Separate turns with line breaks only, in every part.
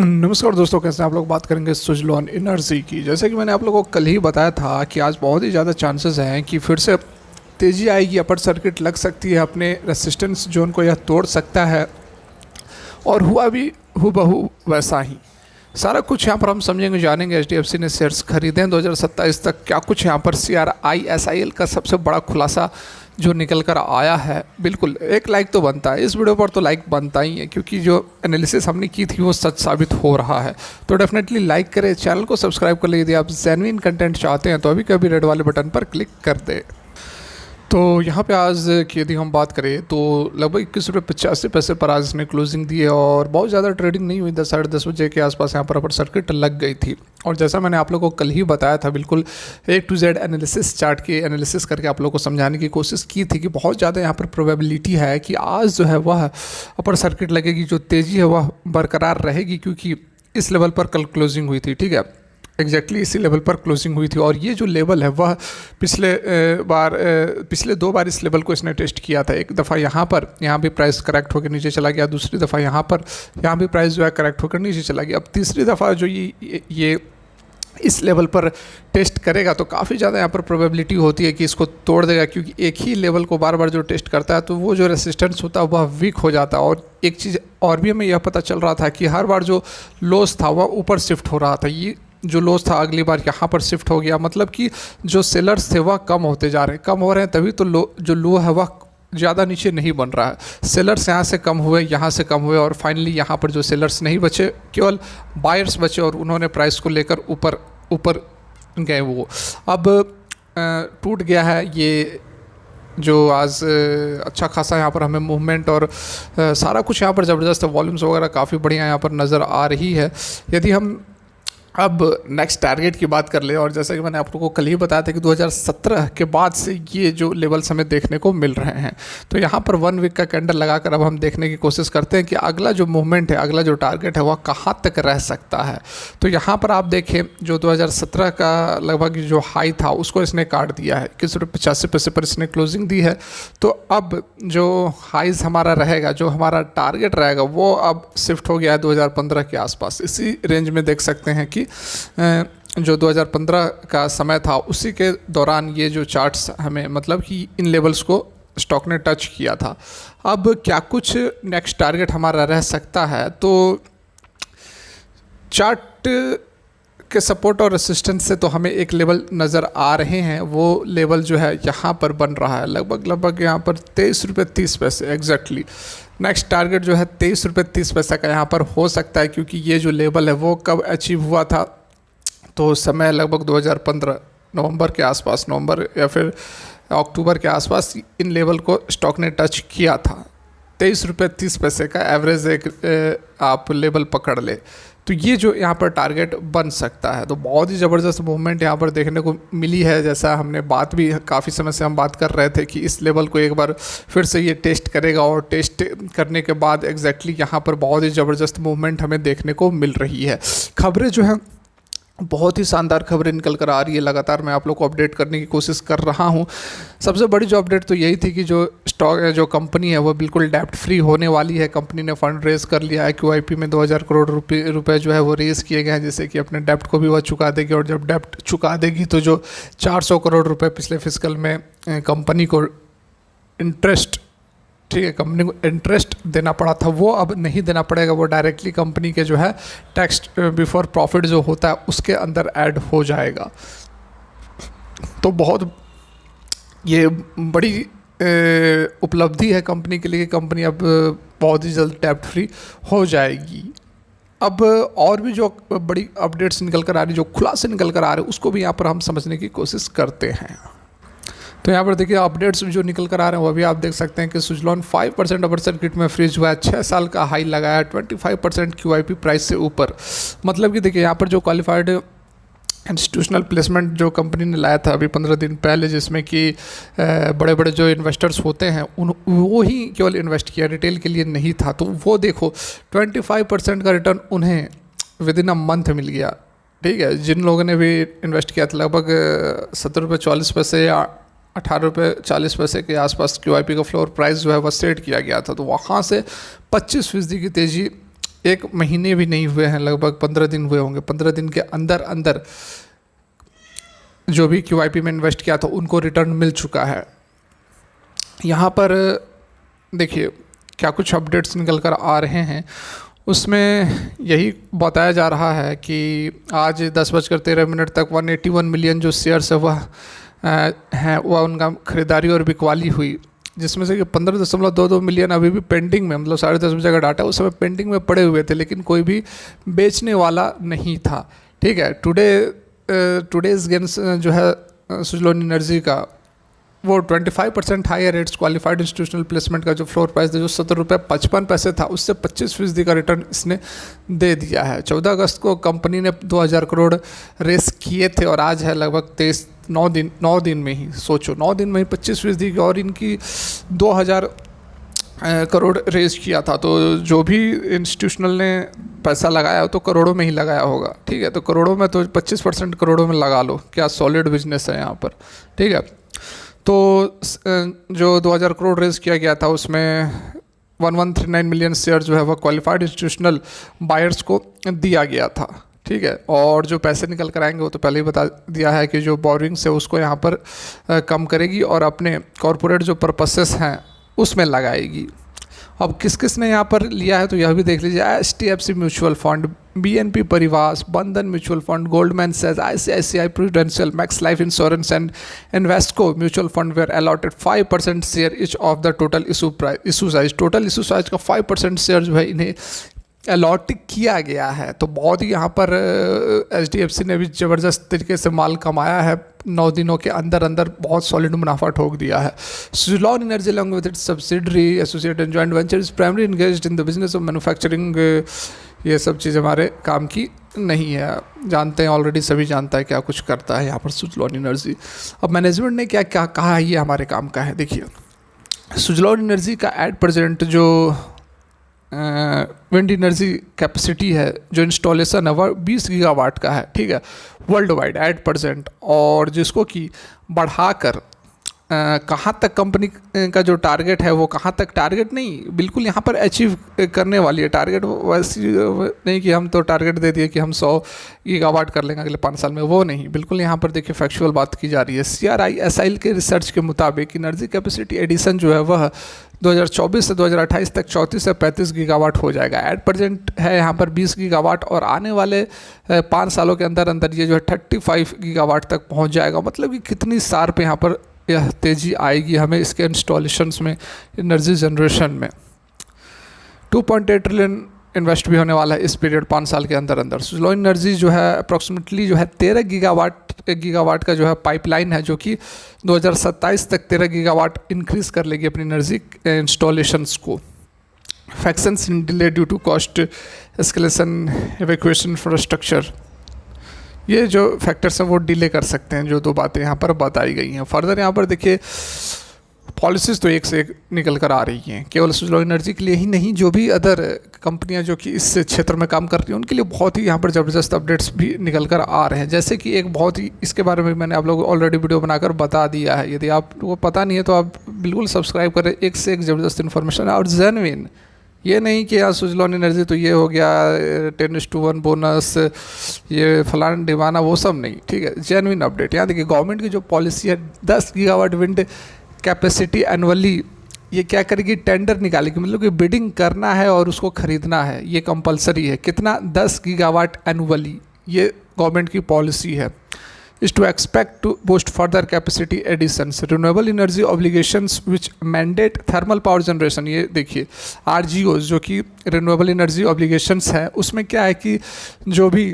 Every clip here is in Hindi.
नमस्कार दोस्तों, कैसे हैं आप लोग। बात करेंगे सुजलॉन एनर्जी की। जैसे कि मैंने आप लोगों को कल ही बताया था कि आज बहुत ही ज़्यादा चांसेस हैं कि फिर से तेज़ी आएगी, अपर सर्किट लग सकती है, अपने रेसिस्टेंस जोन को यह तोड़ सकता है। और हुआ भी हूबहू वैसा ही। सारा कुछ यहाँ पर हम समझेंगे, जानेंगे। एचडीएफसी ने शेयर्स खरीदे 2027 तक, क्या कुछ यहाँ पर सीआरआई एसआईएल का सबसे बड़ा खुलासा जो निकल कर आया है। बिल्कुल एक लाइक तो बनता है, इस वीडियो पर तो लाइक बनता ही है, क्योंकि जो एनालिसिस हमने की थी वो सच साबित हो रहा है। तो डेफिनेटली लाइक करें, चैनल को सब्सक्राइब कर लीजिए। यदि आप जेन्युइन कंटेंट चाहते हैं तो अभी कभी रेड वाले बटन पर क्लिक कर दें। तो यहाँ पे आज की यदि हम बात करें तो लगभग 21 रुपये 85 पैसे पर आज इसने क्लोजिंग दी है और बहुत ज़्यादा ट्रेडिंग नहीं हुई। 10 साढ़े 10 बजे के आसपास यहाँ पर अपर सर्किट लग गई थी। और जैसा मैंने आप लोगों को कल ही बताया था, बिल्कुल A to Z analysis, chart की एनालिसिस करके आप लोगों को समझाने की कोशिश की थी कि बहुत ज़्यादा यहाँ पर प्रोबेबिलिटी है कि आज जो है वह अपर सर्किट लगेगी, जो तेज़ी है वह बरकरार रहेगी, क्योंकि इस लेवल पर कल क्लोजिंग हुई थी। ठीक है, एग्जैक्टली इसी लेवल पर क्लोजिंग हुई थी। और ये जो लेवल है वह पिछले 2 बार इस लेवल को इसने टेस्ट किया था। एक दफ़ा यहाँ भी प्राइस करेक्ट होकर नीचे चला गया, दूसरी दफ़ा यहाँ भी प्राइस जो है करेक्ट होकर नीचे चला गया। अब तीसरी दफ़ा जो ये इस लेवल पर टेस्ट करेगा तो काफ़ी ज़्यादा यहाँ पर प्रोबेबिलिटी होती है कि इसको तोड़ देगा, क्योंकि एक ही लेवल को बार बार जो टेस्ट करता है तो वो जो रेसिस्टेंस होता है वह वीक हो जाता है। और एक चीज़ और भी हमें यह पता चल रहा था कि हर बार जो लॉस था वह ऊपर शिफ्ट हो रहा था। ये जो लॉस था अगली बार यहाँ पर शिफ्ट हो गया, मतलब कि जो सेलर्स थे वह कम होते जा रहे हैं। कम हो रहे हैं तभी तो जो लो है वह ज़्यादा नीचे नहीं बन रहा है। सेलर्स यहाँ से कम हुए, यहाँ से कम हुए, और फाइनली यहाँ पर जो सेलर्स नहीं बचे, केवल बायर्स बचे, और उन्होंने प्राइस को लेकर ऊपर गए। वो अब टूट गया है ये जो आज अच्छा खासा यहाँ पर हमें मूवमेंट और सारा कुछ यहाँ पर ज़बरदस्त वॉल्यूम्स वगैरह काफ़ी बढ़िया यहाँ पर नज़र आ रही है। यदि हम अब नेक्स्ट टारगेट की बात कर ले, और जैसा कि मैंने आप लोगों को कल ही बताया था कि 2017 के बाद से ये जो लेवल्स हमें देखने को मिल रहे हैं, तो यहाँ पर 1 वीक का कैंडल लगाकर अब हम देखने की कोशिश करते हैं कि अगला जो मूवमेंट है, अगला जो टारगेट है वह कहाँ तक रह सकता है। तो यहाँ पर आप देखें, जो 2017 का लगभग जो हाई था उसको इसने काट दिया है। 21 रुपये 85 पैसे पर इसने क्लोजिंग दी है। तो अब जो हाइज हमारा रहेगा, जो हमारा टारगेट रहेगा, वो अब शिफ्ट हो गया है 2015 के आसपास। इसी रेंज में देख सकते हैं कि जो 2015 का समय था उसी के दौरान ये जो चार्ट्स हमें, मतलब कि इन लेवल्स को स्टॉक ने टच किया था। अब क्या कुछ नेक्स्ट टारगेट हमारा रह सकता है, तो चार्ट के सपोर्ट और रेसिस्टेंस से तो हमें एक लेवल नज़र आ रहे हैं। वो लेवल जो है यहाँ पर बन रहा है, लगभग यहाँ पर 23 रुपये 30 पैसे एग्जैक्टली। नेक्स्ट टारगेट जो है 23 रुपये 30 पैसे का यहाँ पर हो सकता है, क्योंकि ये जो लेवल है वो कब अचीव हुआ था, तो समय लगभग 2015 नवंबर के आसपास, नवंबर या फिर अक्टूबर के आसपास इन लेवल को स्टॉक ने टच किया था। 23 रुपये 30 पैसे का एवरेज एक आप लेवल पकड़ ले, तो ये जो यहाँ पर टारगेट बन सकता है। तो बहुत ही ज़बरदस्त मूवमेंट यहाँ पर देखने को मिली है। जैसा हमने बात भी काफ़ी समय से हम बात कर रहे थे कि इस लेवल को एक बार फिर से ये टेस्ट करेगा, और टेस्ट करने के बाद एग्जैक्टली यहाँ पर बहुत ही ज़बरदस्त मूवमेंट हमें देखने को मिल रही है। खबरें जो हैं, बहुत ही शानदार खबरें निकल कर आ रही है। लगातार मैं आप लोग को अपडेट करने की कोशिश कर रहा हूं। सबसे बड़ी जो अपडेट तो यही थी कि जो स्टॉक है, जो कंपनी है, वो बिल्कुल डेप्ट फ्री होने वाली है। कंपनी ने फंड रेज कर लिया है। QIP में 2000 करोड़ रुपए जो है वो रेज़ किए गए हैं, जिससे कि अपने डेप्ट को भी वह चुका देगी। और जब डेप्ट चुका देगी तो जो 400 करोड़ रुपये पिछले फिस्कल में कंपनी को इंटरेस्ट, ठीक है, कंपनी को इंटरेस्ट देना पड़ा था, वो अब नहीं देना पड़ेगा। वो डायरेक्टली कंपनी के जो है टैक्स बिफोर प्रॉफिट जो होता है उसके अंदर ऐड हो जाएगा। तो बहुत ये बड़ी उपलब्धि है कंपनी के लिए। कंपनी अब बहुत ही जल्द टैक्स फ्री हो जाएगी। अब और भी जो बड़ी अपडेट्स निकल कर आ रही, जो खुलासे निकल कर आ रहे, उसको भी यहाँ पर हम समझने की कोशिश करते हैं। तो यहाँ पर देखिए अपडेट्स जो निकल कर आ रहे हैं वो भी आप देख सकते हैं कि सुजलॉन 5% अपर सर्किट में फ्रीज हुआ है, 6 साल का हाई लगाया, 25% QIP प्राइस से ऊपर। मतलब कि देखिए यहाँ पर जो क्वालिफाइड इंस्टीट्यूशनल प्लेसमेंट जो कंपनी ने लाया था अभी 15 दिन पहले, जिसमें कि बड़े बड़े जो इन्वेस्टर्स होते हैं वो ही केवल इन्वेस्ट किया, रिटेल के लिए नहीं था। तो वो देखो 25% का रिटर्न उन्हें विद इन अ मंथ मिल गया। ठीक है, जिन लोगों ने भी इन्वेस्ट किया था लगभग 17 रुपये 40 पैसे या 18 रुपये 40 पैसे के आसपास QIP का फ्लोर प्राइस जो है वह सेट किया गया था। तो वहाँ से 25% की तेज़ी 1 महीने भी नहीं हुए हैं, लगभग 15 दिन हुए होंगे, 15 दिन के अंदर अंदर जो भी QIP में इन्वेस्ट किया था उनको रिटर्न मिल चुका है। यहाँ पर देखिए क्या कुछ अपडेट्स निकल कर आ रहे हैं, उसमें यही बताया जा रहा है कि आज 10:13 तक 181 मिलियन जो शेयर्स है वह हैं, वह उनका खरीदारी और बिकवाली हुई, जिसमें से कि 15.22 मिलियन अभी भी पेंडिंग में, मतलब 10:30 बजे का डाटा उस समय पेंडिंग में पड़े हुए थे, लेकिन कोई भी बेचने वाला नहीं था। ठीक है, टुडेज गेन्स जो है सुजलोन एनर्जी का वो 25% higher rates qualified institutional placement का जो फ्लोर प्राइस था जो 17.55 रुपये था, उससे 25% का रिटर्न इसने दे दिया है। 14 अगस्त को कंपनी ने 2000 करोड़ रेस किए थे और आज है लगभग 9 दिन में ही, सोचो 9 दिन में ही 25% की, और इनकी 2000 करोड़ रेज किया था। तो जो भी इंस्टीट्यूशनल ने पैसा लगाया तो करोड़ों में ही लगाया होगा। ठीक है, तो करोड़ों में तो 25% करोड़ों में लगा लो, क्या सॉलिड बिजनेस है यहाँ पर। ठीक है, तो जो 2000 करोड़ रेज किया गया था उसमें 1139 मिलियन शेयर जो है वह क्वालिफाइड इंस्टीट्यूशनल बायर्स को दिया गया था। ठीक है, और जो पैसे निकल कर आएंगे वो तो पहले ही बता दिया है कि जो बोरिंग्स है उसको यहाँ पर कम करेगी और अपने कॉरपोरेट जो पर्पसेस हैं उसमें लगाएगी। अब किस किस ने यहाँ पर लिया है तो यह भी देख लीजिए। HDFC म्यूचुअल फंड, BNP परिवार, बंधन म्यूचुअल फंड, गोल्डमैन सैक्स, ICICI Prudential, Max Life Insurance and Invesco mutual fund were allotted 5% share each of the total issue size. Total issue size का 5% शेयर जो है इन्हें अलॉट किया गया है। तो बहुत ही यहाँ पर HDFC ने भी ज़बरदस्त तरीके से माल कमाया है, 9 दिनों के अंदर अंदर बहुत सॉलिड मुनाफा ठोक दिया है। Suzlon energy along with its subsidiary associate and joint venture is primary engaged in the business of manufacturing. ये सब चीज़ हमारे काम की नहीं है, जानते हैं ऑलरेडी, सभी जानता है क्या कुछ करता है यहाँ पर सुजलॉन एनर्जी। अब मैनेजमेंट ने क्या क्या कहा है ये हमारे काम का है। देखिए, सुजलॉन एनर्जी का एट प्रेजेंट जो विंड एनर्जी कैपेसिटी है, जो इंस्टॉलेशन है वह 20 गीगावाट का है। ठीक है, वर्ल्ड वाइड एट परसेंट, और जिसको कि बढ़ाकर कहाँ तक कंपनी का जो टारगेट है वो कहाँ तक, टारगेट नहीं, बिल्कुल यहाँ पर अचीव करने वाली है। टारगेट वैसी नहीं कि हम तो टारगेट दे दिए कि हम 100 गीगावाट कर लेंगे अगले 5 साल में, वो नहीं, बिल्कुल यहाँ पर देखिए फैक्चुअल बात की जा रही है। CRISL के रिसर्च के मुताबिक एनर्जी कैपेसिटी एडिशन जो है वह 2024 से 2028 तक 34 से 35 गीगावाट हो जाएगा। एट प्रेजेंट है यहाँ पर 20 गीगावाट, और आने वाले 5 सालों के अंदर अंदर ये जो है 35 गीगावाट तक पहुँच जाएगा। मतलब कि कितनी शार्प यहाँ पर यह तेज़ी आएगी हमें इसके इंस्टॉलेशंस में, एनर्जी जनरेशन में। 2.8 ट्रिलियन इन्वेस्ट भी होने वाला है इस पीरियड 5 साल के अंदर अंदर। सुजलॉन एनर्जी जो है अप्रॉक्सीमेटली जो है 13 गीगावाट का जो है पाइपलाइन है, जो कि 2027 तक 13 गीगावाट इंक्रीज़ कर लेगी अपनी एनर्जी इंस्टॉलेशंस को। Factions in delay due to cost escalation, evacuation infrastructure, ये जो फैक्टर्स हैं वो डिले कर सकते हैं, जो 2 बातें यहाँ पर बताई गई हैं। फर्दर यहाँ पर देखिए पॉलिसीज़ तो एक से एक निकल कर आ रही हैं, केवल सुजलॉन एनर्जी के लिए ही नहीं, जो भी अदर कंपनियां जो कि इस क्षेत्र में काम कर रही हैं उनके लिए बहुत ही यहाँ पर ज़बरदस्त अपडेट्स भी निकल कर आ रहे हैं। जैसे कि एक बहुत ही, इसके बारे में मैंने आप लोगों को ऑलरेडी वीडियो बनाकर बता दिया है, यदि आपको पता नहीं है तो आप बिल्कुल सब्सक्राइब करें। एक से एक ज़बरदस्त इन्फॉर्मेशन है और जेन्युइन, ये नहीं कि यार सुजलॉन एनर्जी तो ये हो गया 10:1 बोनस, ये फलाना डिवाना, वो सब नहीं। ठीक है, जेन्युइन अपडेट। यहाँ देखिए गवर्नमेंट की जो पॉलिसी है 10 गीगावाट विंड कैपेसिटी एनुअली, ये क्या करेगी, टेंडर निकालेगी, मतलब कि बिडिंग करना है और उसको खरीदना है, ये कंपलसरी है। कितना, 10 गीगावाट एनुअली, ये गवर्नमेंट की पॉलिसी है। is to expect to boost further capacity additions. Renewable energy obligations which mandate thermal power generation, ये देखिए RGOs जो कि renewable energy obligations है, उसमें क्या है कि जो भी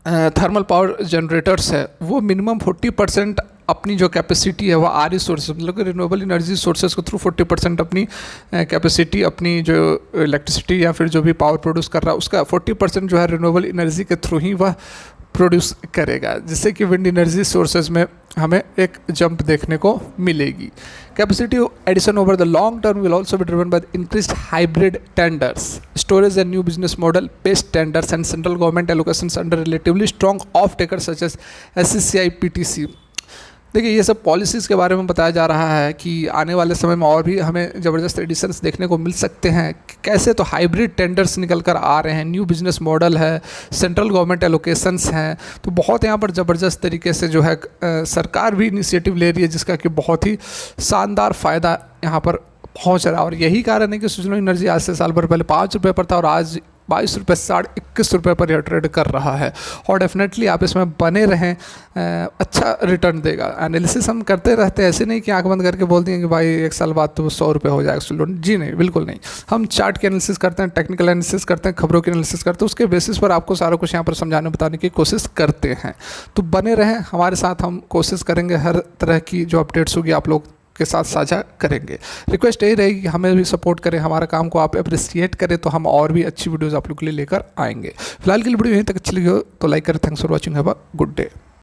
थर्मल पावर जनरेटर्स है वो मिनिमम 40% अपनी जो कैपेसिटी है वह RE सोर्सेज, मतलब कि रिन्यूएबल एनर्जी सोर्सेज के थ्रू 40% अपनी कैपेसिटी, अपनी जो इलेक्ट्रिसिटी या फिर जो भी पावर प्रोड्यूस कर रहा है उसका 40% जो है रिन्यूएबल एनर्जी के थ्रू ही वह प्रोड्यूस करेगा, जिससे कि विंड एनर्जी सोर्सेज में हमें एक जंप देखने को मिलेगी। Capacity addition over the long term will also be driven by increased hybrid tenders, storage and new business model based tenders and central government allocations under relatively strong off takers such as SCCI PTC। देखिए ये सब पॉलिसीज़ के बारे में बताया जा रहा है कि आने वाले समय में और भी हमें ज़बरदस्त एडिशंस देखने को मिल सकते हैं। कैसे, तो हाइब्रिड टेंडर्स निकल कर आ रहे हैं, न्यू बिजनेस मॉडल है, सेंट्रल गवर्नमेंट एलोकेशंस हैं, तो बहुत यहाँ पर ज़बरदस्त तरीके से जो है सरकार भी इनिशिएटिव ले रही है, जिसका कि बहुत ही शानदार फ़ायदा यहाँ पर पहुँच रहा है। और यही कारण है कि सुजलोन एनर्जी आज से साल भर पहले 5 रुपये पर था और आज 22 रुपये से 21 रुपये पर यह ट्रेड कर रहा है। और डेफिनेटली आप इसमें बने रहें, अच्छा रिटर्न देगा। एनालिसिस हम करते रहते हैं, ऐसे नहीं कि आंख बंद करके बोल दिए कि भाई 1 साल बाद तो 100 रुपये हो जाएगा सुजलोन। जी नहीं, बिल्कुल नहीं। हम चार्ट की एनालिसिस करते हैं, टेक्निकल एनालिसिस करते हैं, खबरों की एनालिसिस करते हैं, उसके बेसिस पर आपको सारा कुछ यहाँ पर समझाने बताने की कोशिश करते हैं। तो बने रहें हमारे साथ, हम कोशिश करेंगे हर तरह की जो अपडेट्स होगी आप लोग के साथ साझा करेंगे। रिक्वेस्ट यही रहेगी कि हमें भी सपोर्ट करें, हमारा काम को आप अप्रिशिएट करें, तो हम और भी अच्छी वीडियोस आप लोग के लिए लेकर आएंगे। फिलहाल के लिए वीडियो यहीं तक अच्छी लगी हो तो लाइक करें। Thanks for watching, have a good day.